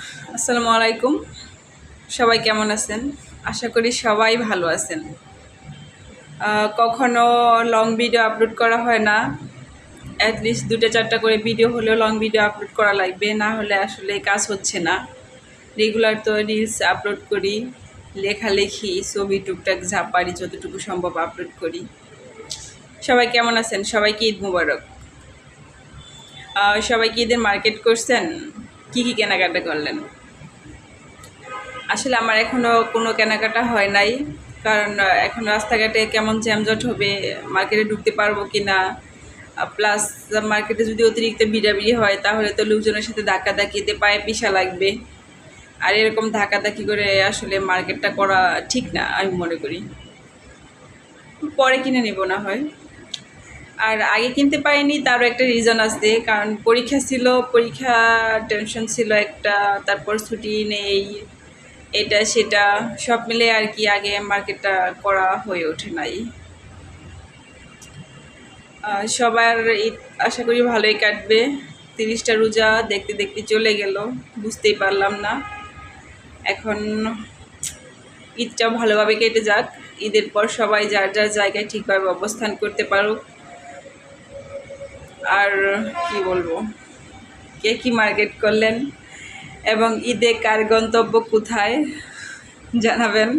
আসসালামু আলাইকুম। সবাই কেমন আছেন? আশা করি সবাই ভালো আছেন। কখনো লং ভিডিও আপলোড করা হয় না, অ্যাটলিস্ট 2-4টা করে ভিডিও হলেও লং ভিডিও আপলোড করা লাগবে, না হলে আসলে কাজ হচ্ছে না। রেগুলার তো রিলস আপলোড করি, লেখালেখি, ছবি টুকটাক যা পারি যতটুকু সম্ভব আপলোড করি। সবাই কেমন আছেন? সবাইকে ঈদ মুবারক। সবাই কি ঈদের মার্কেট করছেন? কি কি কেনাকাটা করলেন? আসলে আমার এখনও কোনো কেনাকাটা হয় নাই, কারণ এখন রাস্তাঘাটে কেমন জ্যামজট হবে, মার্কেটে ঢুকতে পারবো কি না। প্লাস মার্কেটে যদি অতিরিক্ত ভিড়াভিড়ি হয় তাহলে তো লোকজনের সাথে ধাক্কাধাক্কিতে পায়ে পিষা লাগবে। আর এরকম ধাক্কাধাক্কি করে আসলে মার্কেটটা করা ঠিক না আমি মনে করি। পরে কিনে নেব না হয়। আর আগে কিনতে পারিনি তারও একটা রিজন আছে, কারণ পরীক্ষা ছিল, পরীক্ষা টেনশন ছিল একটা, তারপর ছুটি নেই, এটা সেটা সব মিলে আর কি আগে মার্কেটটা করা হয়ে ওঠে নাই। সবার ঈদ আশা করি ভালোই কাটবে। 30টা রোজা দেখতে দেখতে চলে গেল, বুঝতেই পারলাম না। এখন ঈদটা ভালোভাবে কেটে যাক, ঈদের পর সবাই যার যার জায়গায় ঠিকভাবে অবস্থান করতে পারুক। আর কি বলবো, কে কি মার্কেট করলেন এবং ঈদে কার গন্তব্য কোথায় জানাবেন।